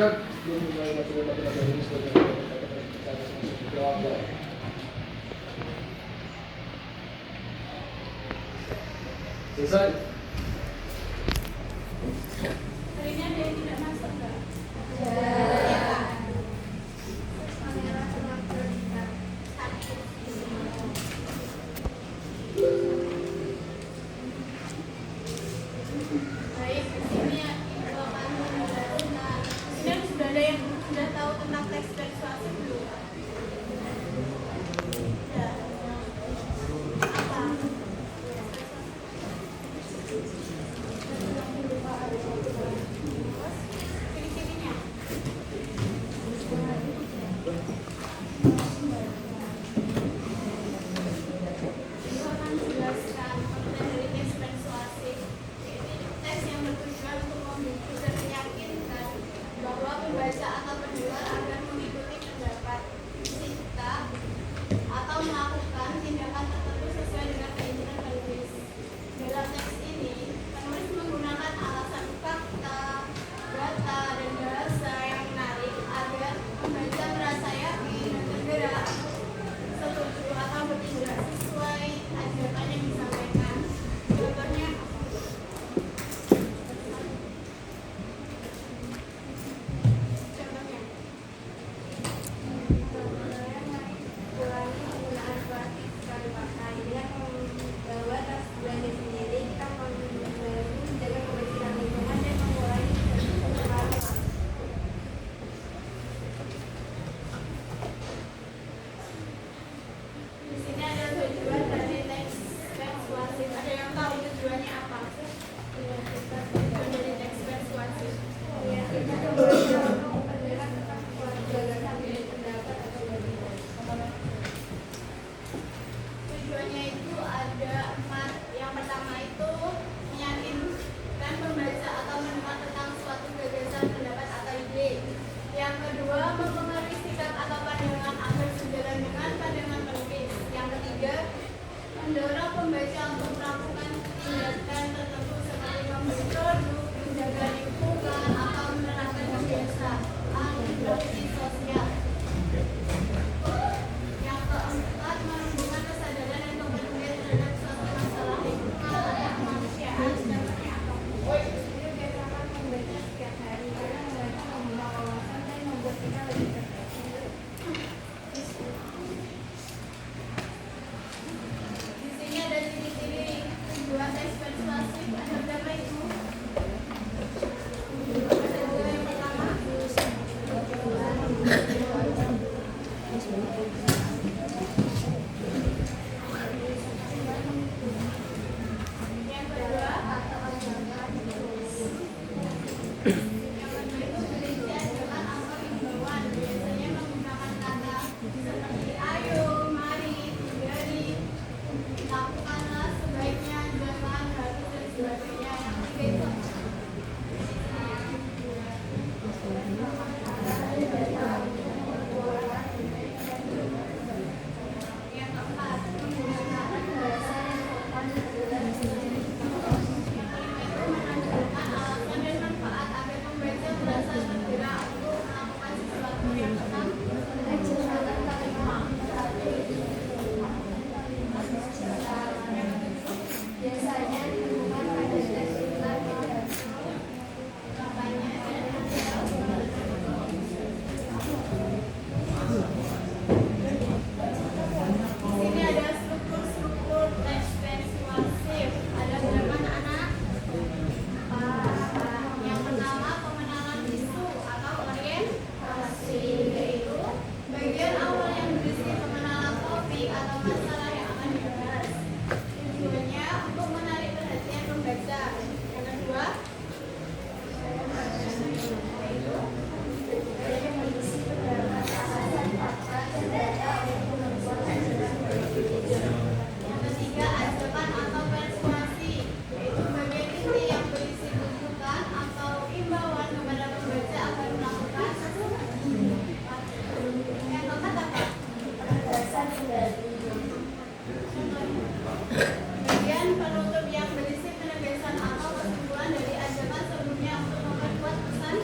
Selesai. Hari ini ada yang tidak masuk nggak? Baik, di sini ya, Ibu akan menjelaskan. Di sini sudah ada yang sudah tahu tentang teks persuasif belum? Ya. Apa? Ciri-cirinya? Ibu akan menjelaskan pengertian dari teks persuasif, yaitu teks yang bertujuan untuk membuat dan meyakinkan bahwa pembaca atau pendengar akan mengikuti pendapat, sikap, atau melakukan tindakan tertentu sesuai dengan keinginan penulis. Dalam teks ini, penulis menggunakan alasan fakta, data, dan bahasa yang menarik agar pembaca merasa yakin dan tergerak, setuju atau bertindak sesuai ajakan yang disampaikan. Contohnya, contohnya, Kurangi penggunaan plastik sekali pakai dengan membawa tas belanja sendiri. Kita menjaga kebersihan lingkungan dan mengurangi penularan. di sini ada tujuan dari teks persuasif. Ada yang tahu tujuannya apa? Tujuan dari teks persuasif. Ya, kita membaca untuk pendengar tetap kuat gagasan dan pendapat atau gabungan. Tujuannya itu ada 4. Yang pertama itu meyakinkan pembaca atau mendengar tentang suatu gagasan, pendapat atau ide. Yang kedua, mempengaruhi sikap atau pandangan agar sejalan dengan pandangan penulis. Yang ketiga, mendorong pembaca untuk melakukan tindakan tertentu seperti membeli produk, menjaga lingkungan, atau menerapkan kebiasaan produksi sosial. Yang keempat, menumbuhkan kesadaran dan kepedulian terhadap suatu masalah lingkungan atau kemanusiaan. Contohnya apa? Jadi biasakan membaca setiap hari karena membaca membuka wawasan dan membuat kita lebih cerdas. Di sini ada ciri-ciri tujuan teks persuasif. Ada berapa itu? Ada 2 yang pertama. Yang kedua. Yang kedua itu berisi ajakan atau himbauan. Biasanya menggunakan kata seperti ayo, mari, dari, lakukanlah sebaiknya, jangan, harus, dan sebagainya. Yang ketiga itu yang keempat, menggunakan bahasa yang sopan dan jelas. Yang kelima itu menunjukkan alasan dan manfaat agar pembaca merasa tergerak untuk melakukan sesuatu. Yang keenam, menjelaskan kalimat. Biasanya ditemukan pada teks ulang dan Kampanye dan di sini ada struktur teks persuasif. Ada berapa anak-anak? Yang pertama, pengenalan isu atau orientasi, yaitu bagian awal yang berisi pengenalan topik atau masalah yang akan dibahas. Tujuannya untuk menarik perhatian pembaca. Yang kedua, yaitu yang berisi beberapa alasan fakta dan data untuk membuat ajaran yang ketiga, ajakan atau persuasi, yaitu bagian inti yang berisi tuntutan atau imbauan kepada pembaca agar melakukan sesuatu. Yang keempat apa? penegasan dan Bagian penutup yang berisi penegasan atau kesimpulan dari ajakan sebelumnya untuk memperkuat pesan.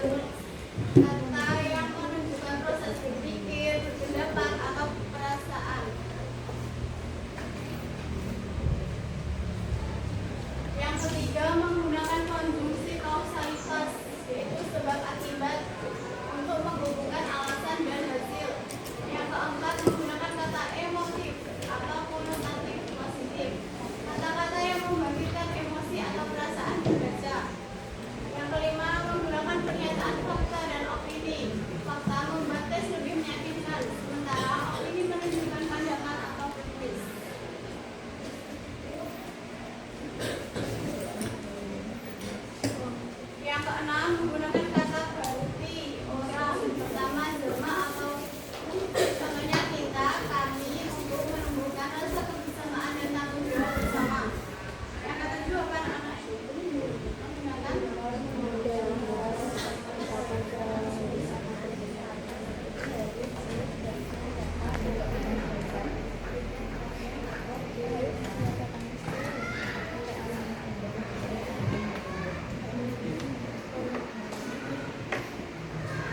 kata yang menunjukkan proses berpikir, berpendapat, atau perasaan. Yang ketiga, menggunakan konjungsi kausalitas, yaitu sebab akibat untuk menghubungkan alasan dan hasil. Yang keempat, menggunakan kata emotif atau konotatif positif, kata-kata yang membangkitkan emosi atau perasaan pembaca. Yang kelima, menggunakan pernyataan fakta dan opini. Fakta membuat tes lebih meyakinkan, sementara opini menunjukkan pandangan atau kritis. Yang keenam, menggunakan kata berarti orang pertama jelma atau contohnya kita, kami untuk menumbuhkan rasa kebersamaan dan tanggung jawab bersama. Yang ketujuh, anak-anak menggunakan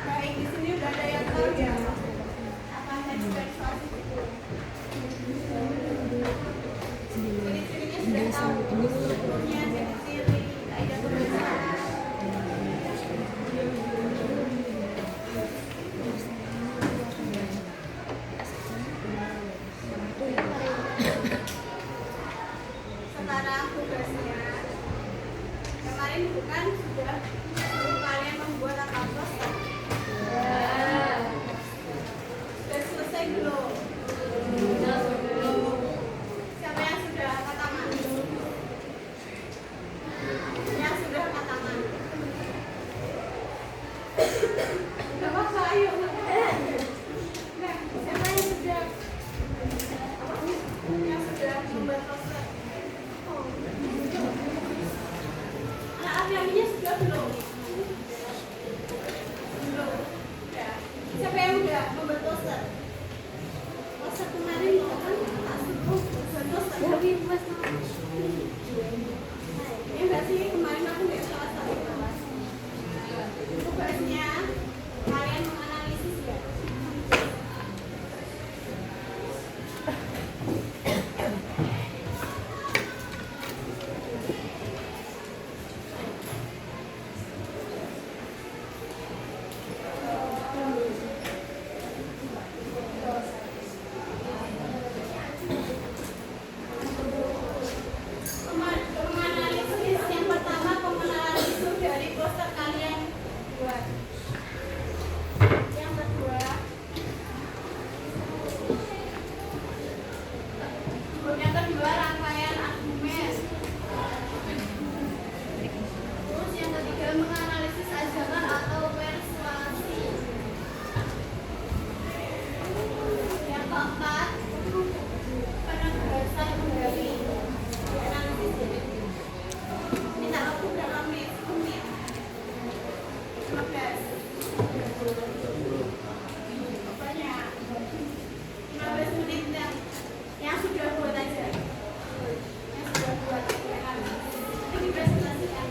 baik, di sini udah ada yang tahu ya apa tadi persuasi itu. Ciri-cirinya sudah tahu. Sebelumnya ciri-ciri ada kebiasaan. Sekarang tugasnya kemarin bukan sudah suruh kalian membuat apa poster. Sudah selesai belum? Siapa yang sudah angkat tangan? Yang sudah angkat tangan. Gak apa-apa, ayo. Nah, siapa yang sudah membuat poster? Anak ahlinya sudah belum? Belum. Ya. Siapa yang udah membuat poster? Poster kemarin loh kan tak suruh buat poster. Tapi mas ya enggak sih, kemarin aku nggak salah satu kelas. Tugasnya kalian menganalisis ya. Menganalisis yang pertama, pengenalan isu dari poster kalian buat. Yang kedua, rangkaian argumen. Terus yang ketiga, menganalisis ajaran atau persuasi. Yang keempat, penegasan kembali. Analisis ini. Minta aku berapa menit? 15. Pokoknya 15 menit dan yang sudah buat aja. Yang sudah buat ya. Ini dipresentasikan.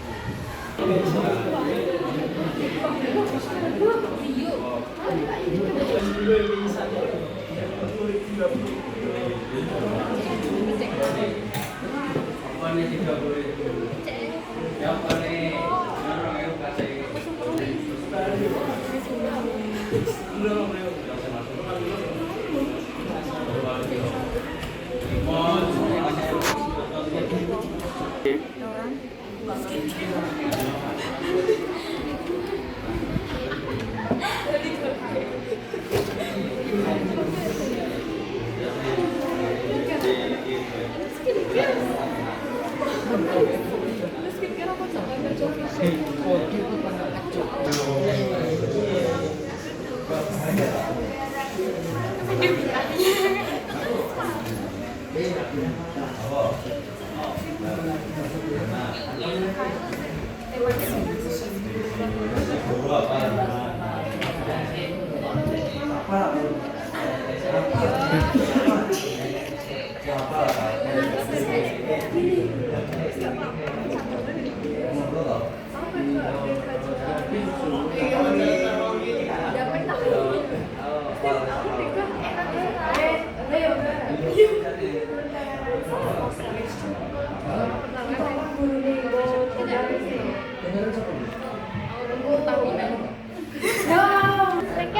Mereka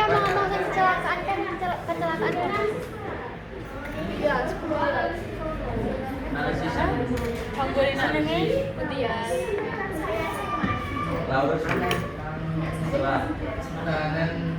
mau ngomong kecelakaan kan kecelakaan kan? Iya, 10 orang. Senengnya Utias. Laura setelah tahanan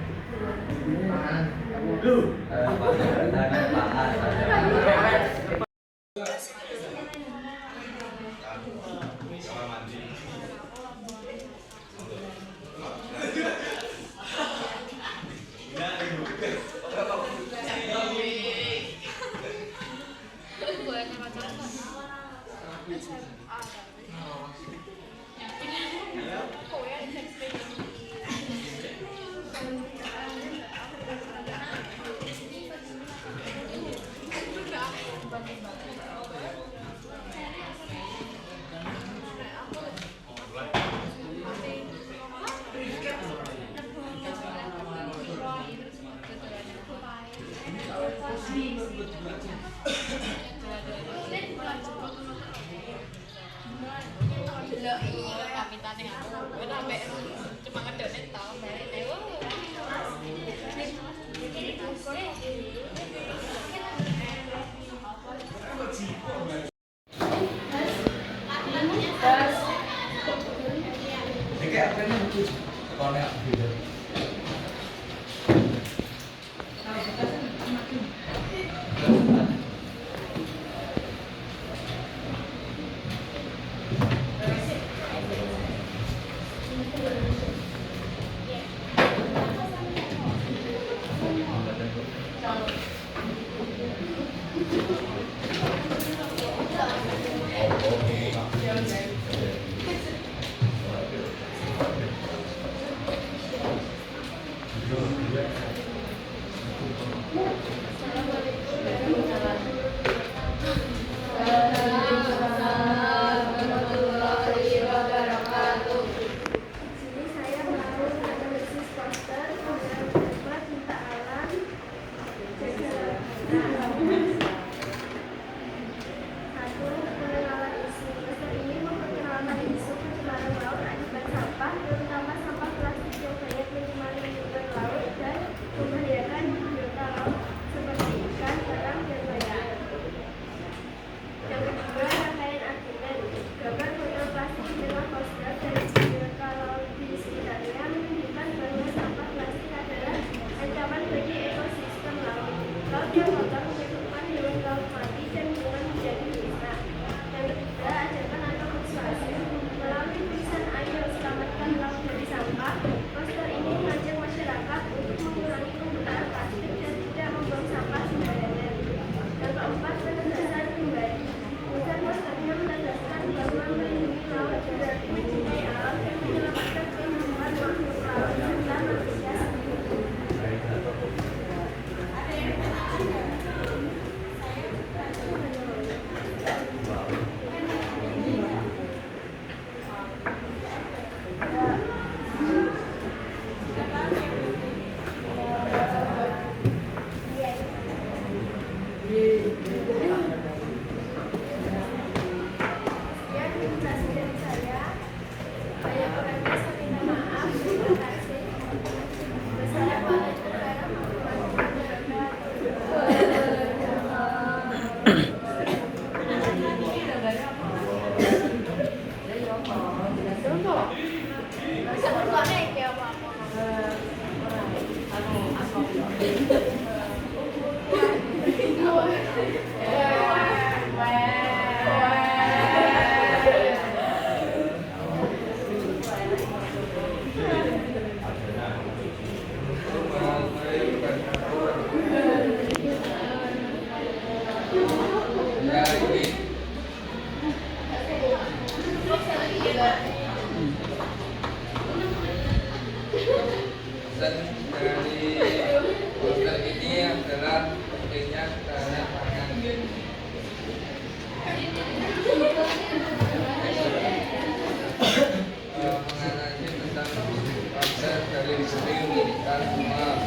belajar dari sering kita semua.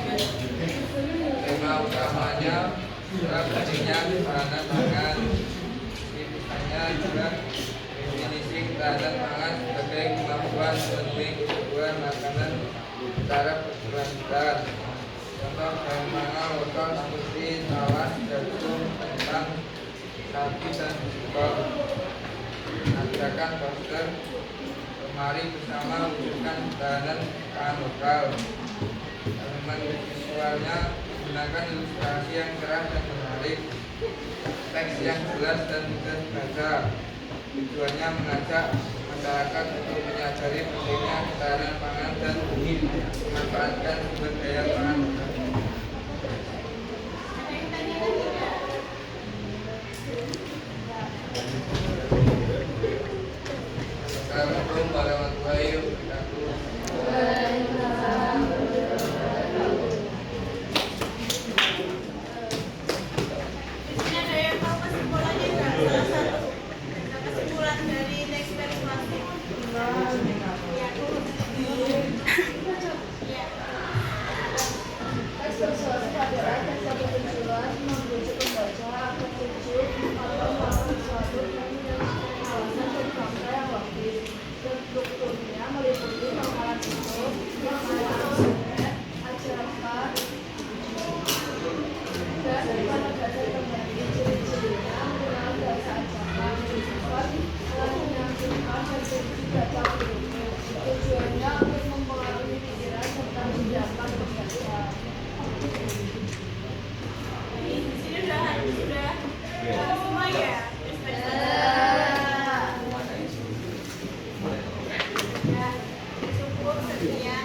Tema utamanya adalah pentingnya ketahanan pangan. Misalnya juga definisi ketahanan pangan sebagai kemampuan memenuhi kebutuhan makanan secara berkelanjutan. Contoh bahan pangan lokal seperti tawas, jagung, kentang, sapi dan singkong. Ajakan poster mari bersama wujudkan ketahanan pangan lokal. Elemen visualnya menggunakan ilustrasi yang cerah dan menarik, teks yang jelas dan mudah dibaca. Tujuannya mengajak masyarakat untuk menyadari pentingnya ketahanan pangan dan memanfaatkan sumber daya pangan lokal. Ada yang tanyakan tidak? Assalamualaikum warahmatullahi wabarakatuh. Di sini ada yang tahu kesimpulannya enggak? Salah satu. Nah, kesimpulan dari teks persuasi. Ya. Ya. Teks persuasi adalah teks yang bertujuan membujuk pembaca agar setuju atau melakukan sesuatu yang menyelesaikan alasan dan fakta yang logis. Strukturnya meliputi pengalaman hidup, pengalaman ajakan, dan penegasan kembali ciri-cirinya mengenal bahasa ajakan, sifat, menyambungkan dan juga campurnya. Tujuannya untuk mempengaruhi pikiran serta tindakan pembaca. Di sini sudah semua ya. Teks persuasi. Ya, cukup sekian.